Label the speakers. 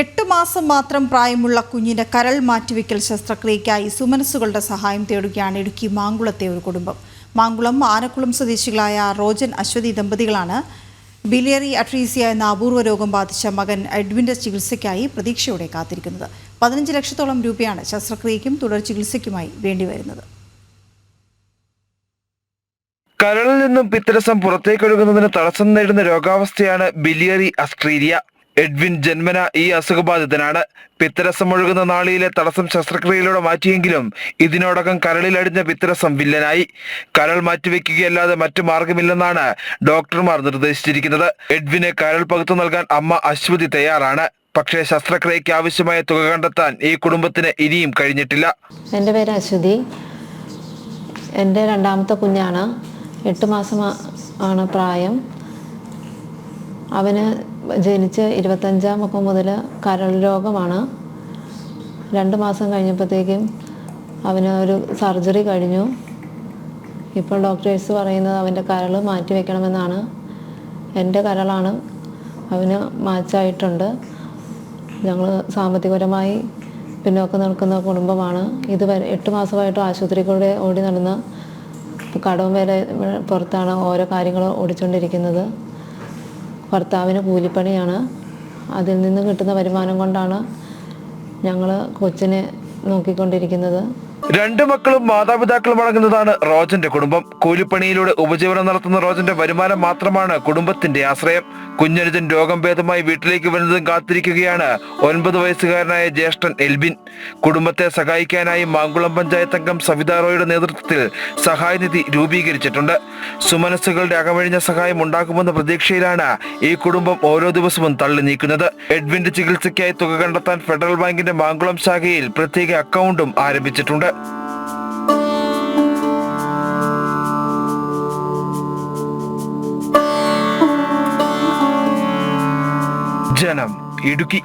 Speaker 1: 8 മാസം മാത്രം പ്രായമുള്ള കുഞ്ഞിന്റെ കരൾ മാറ്റിവെക്കൽ ശസ്ത്രക്രിയയ്ക്കായി സുമനസ്സുകളുടെ സഹായം തേടുകയാണ് ഇടുക്കി മാങ്കുളത്തെ ഒരു കുടുംബം. മാങ്കുളം ആനക്കുളം സ്വദേശികളായ റോജൻ അശ്വതി ദമ്പതികളാണ് ബിലിയറി അട്രീസിയ എന്ന അപൂർവ രോഗം ബാധിച്ച മകൻ എഡ്വിന്റെ ചികിത്സയ്ക്കായി പ്രതീക്ഷയോടെ കാത്തിരിക്കുന്നത്. 15 ലക്ഷത്തോളം രൂപയാണ് ശസ്ത്രക്രിയയ്ക്കും തുടർ ചികിത്സയ്ക്കുമായി വേണ്ടിവരുന്നത്.
Speaker 2: കരളിൽ നിന്നും പിത്തരസം പുറത്തേക്കൊഴുകുന്നതിന് തടസ്സം നേടുന്ന രോഗാവസ്ഥയാണ് ബിലിയറി അട്രീസിയ. എഡ്വിൻ ജന്മന ഈ അസുഖബാധിതനാണ്. പിത്തരസം ഒഴുകുന്ന നാളിയിലെ തടസ്സം ശസ്ത്രക്രിയയിലൂടെ മാറ്റിയെങ്കിലും ഇതിനോടകം കരളിലടിഞ്ഞ പിത്തരസം വില്ലനായി. കരൾ മാറ്റിവെക്കുകയല്ലാതെ മറ്റു മാർഗമില്ലെന്നാണ് ഡോക്ടർമാർ നിർദ്ദേശിച്ചിരിക്കുന്നത്. എഡ്വിന് കരൾ പകുത്തു നൽകാൻ അമ്മ അശ്വതി തയ്യാറാണ്. പക്ഷേ ശസ്ത്രക്രിയയ്ക്ക് ആവശ്യമായ തുക കണ്ടെത്താൻ ഈ കുടുംബത്തിന് ഇനിയും കഴിഞ്ഞിട്ടില്ല.
Speaker 3: എൻ്റെ പേര് അശ്വതി. എൻ്റെ രണ്ടാമത്തെ കുഞ്ഞാണ്. 8 മാസം ആണ് പ്രായം. അവന് ജനിച്ച് 25-ാം മുതൽ കരൾ രോഗമാണ്. 2 മാസം കഴിഞ്ഞപ്പോഴത്തേക്കും അവന് ഒരു സർജറി കഴിഞ്ഞു. ഇപ്പോൾ ഡോക്ടേഴ്സ് പറയുന്നത് അവൻ്റെ കരൾ മാറ്റി വയ്ക്കണമെന്നാണ്. എൻ്റെ കരളാണ് അവന് മാച്ചായിട്ടുണ്ട്. ഞങ്ങൾ സാമ്പത്തികപരമായി പിന്നോക്കം നിൽക്കുന്ന കുടുംബമാണ്. ഇതുവരെ 8 മാസമായിട്ട് ആശുപത്രിയിലൂടെ ഓടി നടന്ന് കടവും വരെ പുറത്താണ് ഓരോ കാര്യങ്ങൾ ഓടിച്ചുകൊണ്ടിരിക്കുന്നത്. ഭർത്താവിന് കൂലിപ്പണിയാണ്. അതിൽ നിന്ന് കിട്ടുന്ന വരുമാനം കൊണ്ടാണ് ഞങ്ങൾ കൊച്ചിനെ നോക്കിക്കൊണ്ടിരിക്കുന്നത്.
Speaker 2: 2 മക്കളും മാതാപിതാക്കളും അടങ്ങുന്നതാണ് റോജന്റെ കുടുംബം. കൂലിപ്പണിയിലൂടെ ഉപജീവനം നടത്തുന്ന റോജന്റെ വരുമാനം മാത്രമാണ് കുടുംബത്തിന്റെ ആശ്രയം. കുഞ്ഞനുജൻ രോഗം ഭേദമായി വീട്ടിലേക്ക് വരുന്നതും കാത്തിരിക്കുകയാണ് 9 വയസ്സുകാരനായ ജ്യേഷ്ഠൻ എൽബിൻ. കുടുംബത്തെ സഹായിക്കാനായി മാങ്കുളം പഞ്ചായത്ത് അംഗം സവിത റോയുടെ നേതൃത്വത്തിൽ സഹായനിധി രൂപീകരിച്ചിട്ടുണ്ട്. സുമനസ്സുകളുടെ അകമഴിഞ്ഞ സഹായം ഉണ്ടാകുമെന്ന പ്രതീക്ഷയിലാണ് ഈ കുടുംബം ഓരോ ദിവസവും തള്ളി നീക്കുന്നത്. എഡ്വിന്റെ ചികിത്സയ്ക്കായി തുക കണ്ടെത്താൻ ഫെഡറൽ ബാങ്കിന്റെ മാങ്കുളം ശാഖയിൽ പ്രത്യേക അക്കൗണ്ടും ആരംഭിച്ചിട്ടുണ്ട്. ജനം, ഇടുക്കി.